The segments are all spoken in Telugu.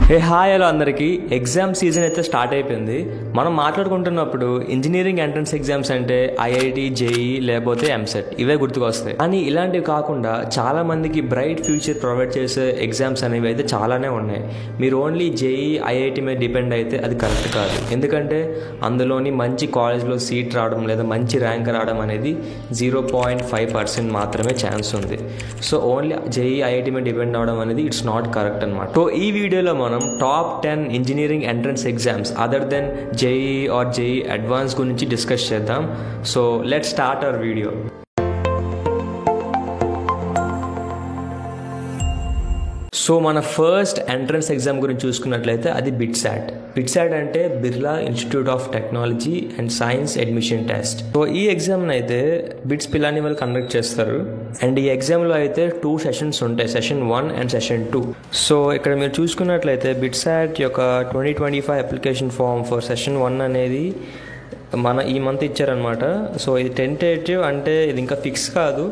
హాయ్ హలో అందరికీ. ఎగ్జామ్ సీజన్ అయితే స్టార్ట్ అయిపోయింది. మనం మాట్లాడుకుంటున్నప్పుడు ఇంజనీరింగ్ ఎంట్రన్స్ ఎగ్జామ్స్ అంటే ఐఐటి, జేఈ లేకపోతే ఎంసెట్ ఇవే గుర్తుకొస్తాయి. కానీ ఇలాంటివి కాకుండా చాలా మందికి బ్రైట్ ఫ్యూచర్ ప్రొవైడ్ చేసే ఎగ్జామ్స్ అనేవి అయితే చాలానే ఉన్నాయి. మీరు ఓన్లీ జేఈ, ఐఐటి మీద డిపెండ్ అయితే అది కరెక్ట్ కాదు. ఎందుకంటే అందులోని మంచి కాలేజ్లో సీట్ రావడం లేదా మంచి ర్యాంక్ రావడం అనేది 0.5% మాత్రమే ఛాన్స్ ఉంది. సో ఓన్లీ జేఈ, ఐఐటి మీద డిపెండ్ అవడం అనేది ఇట్స్ నాట్ కరెక్ట్ అనమాట. సో ఈ వీడియోలో మనం top 10 engineering entrance exams other than JEE or JEE advance గురించి డిస్కస్ చేద్దాం. So let's start our video. So మన ఫస్ట్ ఎంట్రన్స్ ఎగ్జామ్ గురించి చూసుకున్నట్లయితే అది బిట్సాట్. బిట్సాట్ అంటే Birla institute of technology and science admission test. So ఈ ఎగ్జామ్ని అయితే బిట్స్ పిలాని వాళ్ళు కండక్ట్ చేస్తారు. అండ్ ఈ ఎగ్జామ్లో అయితే 2 సెషన్స్ ఉంటాయి, సెషన్ 1 అండ్ సెషన్ 2. సో ఇక్కడ మీరు చూసుకున్నట్లయితే బిట్సాట్ యొక్క 2025 అప్లికేషన్ ఫామ్ ఫర్ సెషన్ 1 అనేది ఈ మంత్ ఇచ్చారనమాట. సో ఇది టెంటేటివ్, అంటే ఇది ఇంకా ఫిక్స్ కాదు,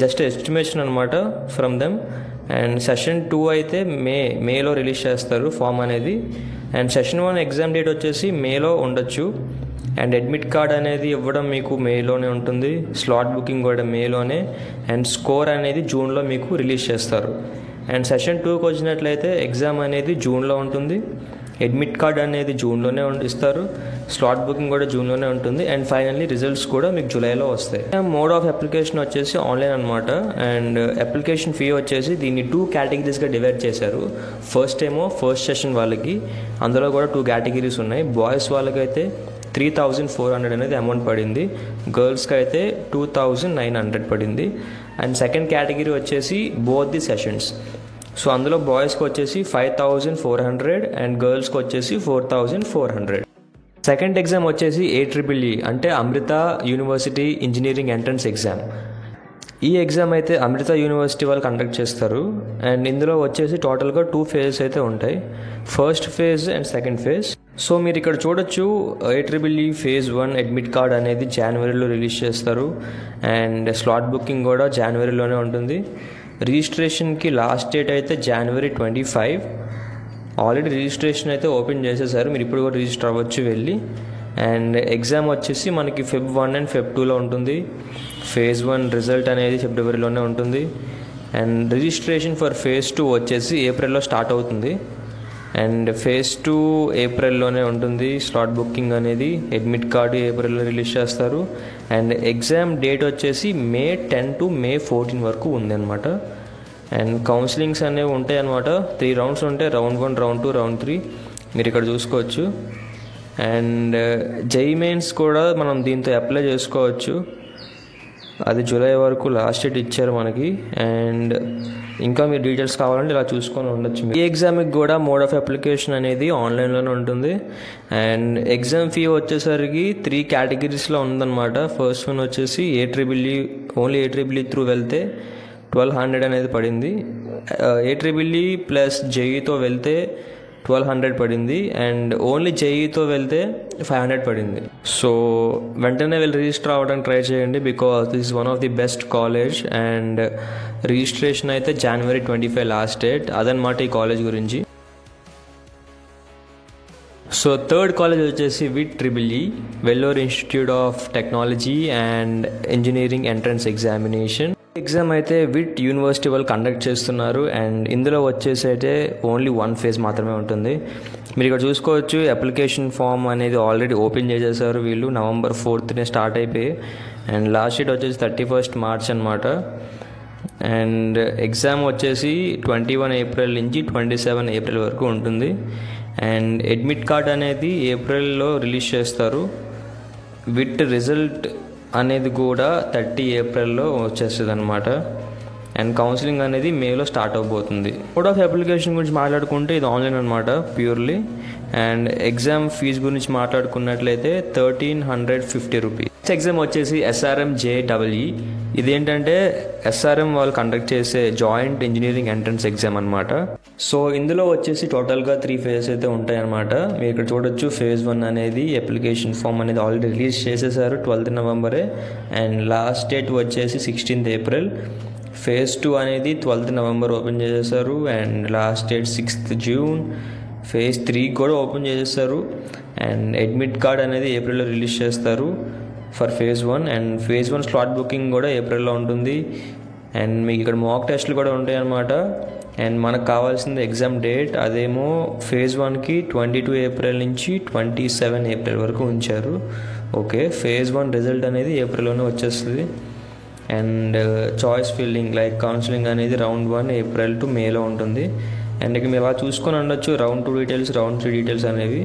జస్ట్ ఎస్టిమేషన్ అనమాట ఫ్రమ్ దెమ్. అండ్ సెషన్ 2 అయితే మేలో రిలీజ్ చేస్తారు ఫామ్ అనేది. అండ్ సెషన్ 1 ఎగ్జామ్ డేట్ వచ్చేసి మేలో ఉండొచ్చు. అండ్ అడ్మిట్ కార్డ్ అనేది ఇవ్వడం మీకు మేలోనే ఉంటుంది, స్లాట్ బుకింగ్ కూడా మేలోనే. అండ్ స్కోర్ అనేది జూన్లో మీకు రిలీజ్ చేస్తారు. అండ్ సెషన్ 2కి వచ్చినట్లయితే ఎగ్జామ్ అనేది జూన్లో ఉంటుంది, అడ్మిట్ కార్డ్ అనేది జూన్లోనే ఇస్తారు, స్లాట్ బుకింగ్ కూడా జూన్లోనే ఉంటుంది. అండ్ ఫైనల్లీ రిజల్ట్స్ కూడా మీకు జూలైలో వస్తాయి. మోడ్ ఆఫ్ అప్లికేషన్ వచ్చేసి ఆన్లైన్ అనమాట. అండ్ అప్లికేషన్ ఫీ వచ్చేసి దీన్ని 2 కేటగిరీస్గా డివైడ్ చేశారు. ఫస్ట్ సెషన్ వాళ్ళకి, అందులో కూడా 2 కేటగిరీస్ ఉన్నాయి. బాయ్స్ వాళ్ళకైతే 3,400 అనేది అమౌంట్ పడింది, గర్ల్స్కి అయితే 2,900 పడింది. అండ్ సెకండ్ కేటగిరీ వచ్చేసి బోత్ ది సెషన్స్. సో అందులో బాయ్స్కి వచ్చేసి 5,400 అండ్ గర్ల్స్కి వచ్చేసి 4,400. సెకండ్ ఎగ్జామ్ వచ్చేసి AEEE అంటే అమృత యూనివర్సిటీ ఇంజనీరింగ్ ఎంట్రన్స్ ఎగ్జామ్. ఈ ఎగ్జామ్ అయితే అమృత యూనివర్సిటీ వాళ్ళు కండక్ట్ చేస్తారు. అండ్ ఇందులో వచ్చేసి టోటల్గా 2 ఫేజెస్ అయితే ఉంటాయి, first phase and second phase. So మీరు ఇక్కడ చూడొచ్చు, AEEE ఫేజ్ 1 అడ్మిట్ కార్డ్ అనేది జనవరిలో రిలీజ్ చేస్తారు. అండ్ స్లాట్ బుకింగ్ కూడా జనవరిలోనే ఉంటుంది. రిజిస్ట్రేషన్కి లాస్ట్ డేట్ అయితే January 25. ఆల్రెడీ రిజిస్ట్రేషన్ అయితే ఓపెన్ చేసేసారు, మీరు ఇప్పుడు కూడా రిజిస్టర్ అవ్వచ్చు వెళ్ళి. అండ్ ఎగ్జామ్ వచ్చేసి మనకి Feb 1 అండ్ Feb 2లో ఉంటుంది. ఫేజ్ 1 రిజల్ట్ అనేది ఫిబ్రవరిలోనే ఉంటుంది. అండ్ రిజిస్ట్రేషన్ ఫర్ ఫేజ్ 2 వచ్చేసి ఏప్రిల్లో స్టార్ట్ అవుతుంది. అండ్ ఫేజ్ 2 ఏప్రిల్లోనే ఉంటుంది. స్లాట్ బుకింగ్ అనేది, అడ్మిట్ కార్డు ఏప్రిల్లో రిలీజ్ చేస్తారు. అండ్ ఎగ్జామ్ డేట్ వచ్చేసి May 10 to May 14 వరకు ఉంది అనమాట. అండ్ కౌన్సిలింగ్స్ అనేవి ఉంటాయి అనమాట. 3 రౌండ్స్ ఉంటాయి, రౌండ్ 1, రౌండ్ 2, రౌండ్ 3 మీరు ఇక్కడ చూసుకోవచ్చు. అండ్ జేఈ మెయిన్స్ కూడా మనం దీంతో అప్లై చేసుకోవచ్చు, అది జూలై వరకు లాస్ట్ డేట్ ఇచ్చారు మనకి. అండ్ ఇంకా మీరు డీటెయిల్స్ కావాలంటే ఇలా చూసుకొని ఉండొచ్చు. ఈ ఎగ్జామ్కి కూడా మోడ్ ఆఫ్ అప్లికేషన్ అనేది ఆన్లైన్లోనే ఉంటుంది. అండ్ ఎగ్జామ్ ఫీ వచ్చేసరికి 3 కేటగిరీస్లో ఉందన్నమాట. ఫస్ట్ వన్ వచ్చేసి ఓన్లీ AEEE త్రూ వెళ్తే 1,200 అనేది పడింది. AEEE ప్లస్ జేఈతో వెళ్తే 1,200 పడింది. అండ్ ఓన్లీ జేఈతో వెళ్తే 500 పడింది. సో వెంటనే వెళ్ళి రిజిస్టర్ అవ్వడానికి ట్రై చేయండి, because this is one of the best college. And registration అయితే January 25 లాస్ట్ డేట్. అదనమాట ఈ కాలేజ్ గురించి. సో థర్డ్ కాలేజ్ వచ్చేసి VITEEE, Vellore institute of technology and engineering entrance examination. Exam అయితే విట్ యూనివర్సిటీ వాళ్ళు కండక్ట్ చేస్తున్నారు. అండ్ ఇందులో వచ్చేసి అయితే ఓన్లీ 1 ఫేజ్ మాత్రమే ఉంటుంది. మీరు ఇక్కడ చూసుకోవచ్చు, అప్లికేషన్ ఫామ్ అనేది ఆల్రెడీ ఓపెన్ చేసేసారు వీళ్ళు. November 4th స్టార్ట్ అయిపోయి, అండ్ లాస్ట్ డేట్ వచ్చేసి 31st March అనమాట. అండ్ ఎగ్జామ్ వచ్చేసి 21 ఏప్రిల్ నుంచి 27 ఏప్రిల్ వరకు ఉంటుంది. అండ్ అడ్మిట్ కార్డ్ అనేది ఏప్రిల్లో రిలీజ్ చేస్తారు. విత్ రిజల్ట్ అనేది కూడా 30 ఏప్రిల్లో వచ్చేస్తుంది అనమాట. అండ్ కౌన్సిలింగ్ అనేది మేలో స్టార్ట్ అవబోతుంది. మోడ్ ఆఫ్ అప్లికేషన్ గురించి మాట్లాడుకుంటే ఇది ఆన్లైన్ అనమాట ప్యూర్లీ. అండ్ ఎగ్జామ్ ఫీజు గురించి మాట్లాడుకున్నట్లయితే 1,350 రూపీస్. ఎగ్జామ్ వచ్చేసి SRM JEE. ఇదేంటంటే SRM వాళ్ళు కండక్ట్ చేసే జాయింట్ ఇంజనీరింగ్ ఎంట్రన్స్ ఎగ్జామ్ అనమాట. సో ఇందులో వచ్చేసి టోటల్గా 3 ఫేజెస్ అయితే ఉంటాయి అనమాట. మీరు ఇక్కడ చూడొచ్చు, ఫేజ్ 1 అనేది అప్లికేషన్ ఫామ్ అనేది ఆల్రెడీ రిలీజ్ చేసేసారు 12th November. And last date వచ్చేసి 16th April. ఫేజ్ 2 అనేది 12th నవంబర్ ఓపెన్ చేసేసారు and last date 6th June. Phase 3 కూడా ఓపెన్ చేసేసారు అండ్ అడ్మిట్ కార్డ్ అనేది ఏప్రిల్లో రిలీజ్ చేస్తారు for phase 1 and phase 1 slot booking కూడా ఏప్రిల్లో ఉంటుంది అండ్ మీకు ఇక్కడ మాక్ టెస్ట్లు కూడా ఉంటాయి అన్నమాట. అండ్ మనకు కావాల్సింది ఎగ్జామ్ డేట్, అదేమో ఫేజ్ 1కి 22 ఏప్రిల్ నుంచి 27 ఏప్రిల్ వరకు ఉంచారు. ఓకే, ఫేజ్ 1 రిజల్ట్ అనేది ఏప్రిల్లోనే వచ్చేస్తుంది and choice filling like counselling అనేది రౌండ్ 1 ఏప్రిల్ టు మేలో ఉంటుంది. అండ్ ఇక మీరు అలా చూసుకొని ఉండొచ్చు రౌండ్ 2 డీటెయిల్స్, రౌండ్ 3 డీటెయిల్స్ అనేవి.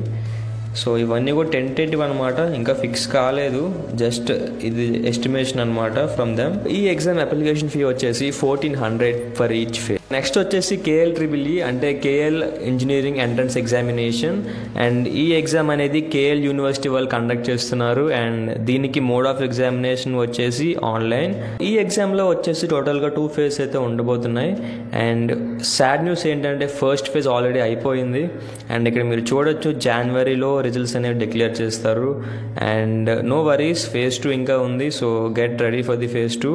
సో ఇవన్నీ కూడా టెంటేటివ్ అనమాట, ఇంకా ఫిక్స్ కాలేదు, జస్ట్ ఇది ఎస్టిమేషన్ అనమాట ఫ్రమ్ దెమ్. ఈ ఎగ్జామ్ అప్లికేషన్ ఫీ వచ్చేసి 1400 ఫర్ ఈచ్ ఫే. నెక్స్ట్ వచ్చేసి KLEEE అంటే KL engineering entrance examination and ఈ ఎగ్జామ్ అనేది KL యూనివర్సిటీ వాళ్ళు కండక్ట్ చేస్తున్నారు అండ్ దీనికి మోడ్ ఆఫ్ ఎగ్జామినేషన్ వచ్చేసి ఆన్లైన్. ఈ ఎగ్జామ్లో వచ్చేసి టోటల్గా 2 ఫేజ్ అయితే ఉండబోతున్నాయి అండ్ సాడ్ న్యూస్ ఏంటంటే ఫస్ట్ ఫేజ్ ఆల్రెడీ అయిపోయింది అండ్ ఇక్కడ మీరు చూడొచ్చు జనవరిలో రిజల్ట్స్ అనేవి డిక్లేర్ చేస్తారు అండ్ నో వరీస్, ఫేజ్ 2 ఇంకా ఉంది. So get ready for the phase 2.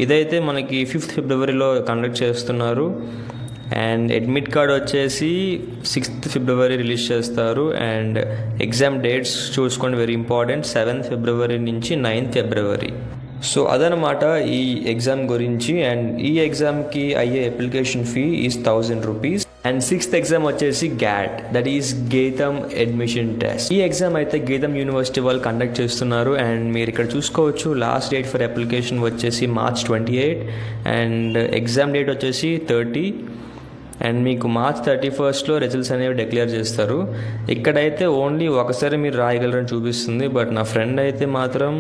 ఇదైతే మనకి 5th ఫిబ్రవరిలో కండక్ట్ చేస్తున్నారు అండ్ అడ్మిట్ కార్డ్ వచ్చేసి 6th ఫిబ్రవరి రిలీజ్ చేస్తారు అండ్ ఎగ్జామ్ డేట్స్ చూసుకోండి, వెరీ ఇంపార్టెంట్, 7th ఫిబ్రవరి నుంచి 9th ఫిబ్రవరి. సో అదనమాట ఈ ఎగ్జామ్ గురించి అండ్ ఈ ఎగ్జామ్కి అయ్యే application fee is 1000 rupees. And 6th exam వచ్చేసి GAT, దట్ ఈస్ గీతం అడ్మిషన్ టెస్ట్. ఈ ఎగ్జామ్ అయితే గీతం యూనివర్సిటీ వాళ్ళు కండక్ట్ చేస్తున్నారు అండ్ మీరు ఇక్కడ చూసుకోవచ్చు లాస్ట్ డేట్ ఫర్ అప్లికేషన్ వచ్చేసి March 28 అండ్ ఎగ్జామ్ డేట్ వచ్చేసి 30 అండ్ మీకు March 31 రిజల్ట్స్ అనేవి డిక్లేర్ చేస్తారు. ఇక్కడైతే ఓన్లీ ఒకసారి మీరు రాయగలరని చూపిస్తుంది, బట్ నా ఫ్రెండ్ అయితే మాత్రం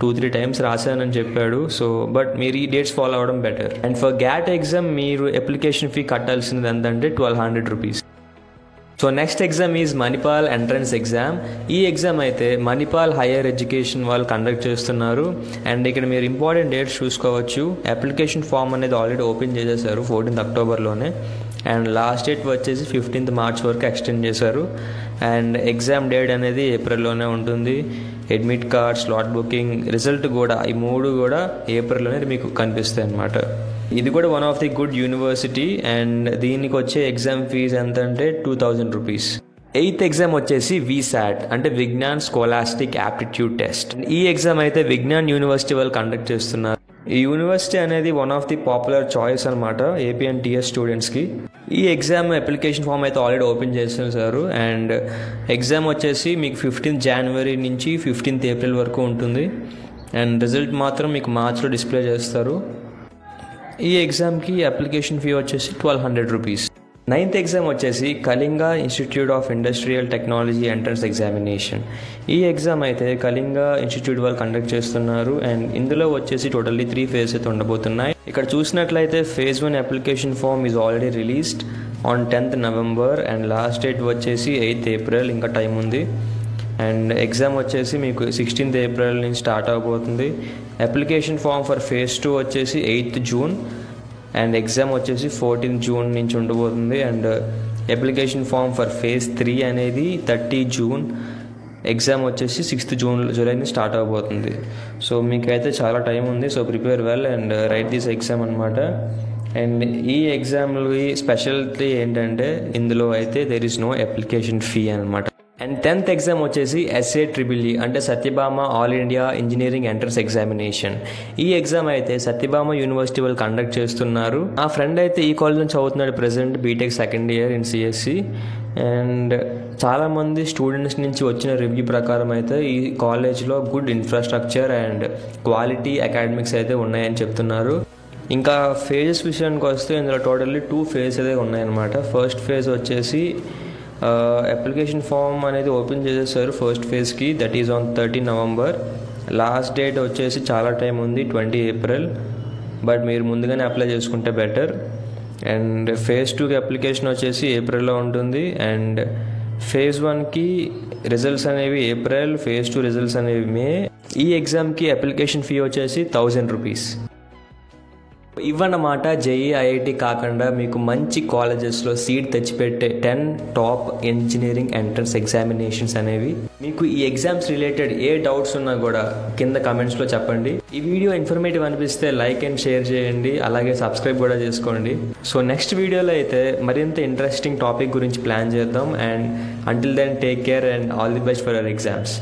2-3 టైమ్స్ రాశానని చెప్పాడు. సో బట్ మీరు ఈ డేట్స్ ఫాలో అవ్వడం better. And for GAT exam మీరు అప్లికేషన్ ఫీ కట్టాల్సింది ఎంతంటే 1200 rupees. So next exam is Manipal entrance exam. ఈ ఎగ్జామ్ అయితే మణిపాల్ హైయర్ ఎడ్యుకేషన్ వాళ్ళు కండక్ట్ చేస్తున్నారు అండ్ ఇక్కడ మీరు ఇంపార్టెంట్ డేట్స్ చూసుకోవచ్చు. అప్లికేషన్ ఫామ్ అనేది ఆల్రెడీ ఓపెన్ చేసేసారు 14th అక్టోబర్లోనే అండ్ లాస్ట్ డేట్ వచ్చేసి 15th మార్చ్ వరకు ఎక్స్టెండ్ చేశారు అండ్ ఎగ్జామ్ డేట్ అనేది ఏప్రిల్లోనే ఉంటుంది. Admit card, slot booking, result కూడా ఈ 3 కూడా ఏప్రిల్లోనే మీకు కనిపిస్తాయి అన్నమాట. ఇది కూడా one of the good university and దీనికి వచ్చే ఎగ్జామ్ ఫీజ్ ఎంత అంటే 2000 రూపీస్. 8th ఎగ్జామ్ వచ్చేసి VSAT అంటే విజ్ఞాన్ స్కోలాస్టిక్ యాప్టిట్యూడ్ టెస్ట్. ఈ ఎగ్జామ్ అయితే విజ్ఞాన్ యూనివర్సిటీ వాళ్ళు కండక్ట్ చేస్తున్నారు. ఈ యూనివర్సిటీ అనేది one of the popular choice అనమాట AP and TS స్టూడెంట్స్కి. ఈ ఎగ్జామ్ అప్లికేషన్ ఫామ్ అయితే ఆల్రెడీ ఓపెన్ చేసేసారు అండ్ ఎగ్జామ్ వచ్చేసి మీకు 15th జనవరి నుంచి 15th ఏప్రిల్ వరకు ఉంటుంది అండ్ రిజల్ట్ మాత్రం మీకు మార్చ్లో డిస్ప్లే చేస్తారు. ఈ ఎగ్జామ్కి అప్లికేషన్ ఫీ వచ్చేసి 1200 రూపీస్. 9th ఎగ్జామ్ వచ్చేసి Kalinga institute of industrial technology entrance examination. ఈ ఎగ్జామ్ అయితే కళింగ ఇన్స్టిట్యూట్ వాళ్ళు కండక్ట్ చేస్తున్నారు అండ్ ఇందులో వచ్చేసి టోటల్లీ 3 ఫేజ్ అయితే ఉండబోతున్నాయి. ఇక్కడ చూసినట్లయితే phase 1 application form is already released on 10th November and last date వచ్చేసి 8th ఏప్రిల్, ఇంకా టైం ఉంది. అండ్ ఎగ్జామ్ వచ్చేసి మీకు 16th ఏప్రిల్ నుంచి స్టార్ట్ అవబోతుంది. అప్లికేషన్ ఫామ్ ఫర్ ఫేజ్ 2 వచ్చేసి 8th జూన్ అండ్ ఎగ్జామ్ వచ్చేసి 14th జూన్ నుంచి ఉండబోతుంది and application form for phase 3 అనేది 30 జూన్, ఎగ్జామ్ వచ్చేసి 6th జూలై నుంచి స్టార్ట్ అవబోతుంది. సో మీకైతే చాలా టైం ఉంది. So prepare well and write this exam అనమాట. అండ్ ఈ ఎగ్జామ్లో స్పెషాలిటీ ఏంటంటే ఇందులో అయితే there is no application fee అనమాట. అండ్ 10th ఎగ్జామ్ వచ్చేసి SAEEE అంటే Sathyabama all India engineering entrance examination. ఈ ఎగ్జామ్ అయితే సత్యభామ యూనివర్సిటీ వాళ్ళు కండక్ట్ చేస్తున్నారు. ఆ ఫ్రెండ్ అయితే ఈ కాలేజ్ నుంచి చదువుతున్నాడు present BTech second year in CSE and చాలామంది స్టూడెంట్స్ నుంచి వచ్చిన రివ్యూ ప్రకారం అయితే ఈ కాలేజ్లో good infrastructure and quality academics అయితే ఉన్నాయని చెప్తున్నారు. ఇంకా ఫేజెస్ విషయానికి వస్తే ఇందులో టోటల్లీ 2 ఫేజ్ అయితే ఉన్నాయన్నమాట. ఫస్ట్ ఫేజ్ వచ్చేసి అప్లికేషన్ ఫామ్ అనేది ఓపెన్ చేసేసారు ఫస్ట్ ఫేజ్కి, that is on 30 November. Last date వచ్చేసి చాలా టైం ఉంది 20 ఏప్రిల్, బట్ మీరు ముందుగానే అప్లై చేసుకుంటే బెటర్. అండ్ ఫేజ్ 2కి అప్లికేషన్ వచ్చేసి ఏప్రిల్లో ఉంటుంది అండ్ ఫేజ్ 1కి రిజల్ట్స్ అనేవి ఏప్రిల్, ఫేజ్ 2 రిజల్ట్స్ అనేవి మే. ఈ ఎగ్జామ్కి అప్లికేషన్ ఫీ వచ్చేసి 1000 రూపీస్. ఇవన్నమాట జేఈ ఐఐటి కాకుండా మీకు మంచి కాలేజెస్లో సీట్ తెచ్చిపెట్టే 10 టాప్ ఇంజనీరింగ్ ఎంట్రన్స్ ఎగ్జామినేషన్స్ అనేవి. మీకు ఈ ఎగ్జామ్స్ రిలేటెడ్ ఏ డౌట్స్ ఉన్నా కూడా కింద కమెంట్స్లో చెప్పండి. ఈ వీడియో ఇన్ఫర్మేటివ్ అనిపిస్తే లైక్ అండ్ షేర్ చేయండి, అలాగే సబ్స్క్రైబ్ కూడా చేసుకోండి. సో నెక్స్ట్ వీడియోలో అయితే మరింత ఇంట్రెస్టింగ్ టాపిక్ గురించి ప్లాన్ చేద్దాం. And until then take care and all the best for our exams.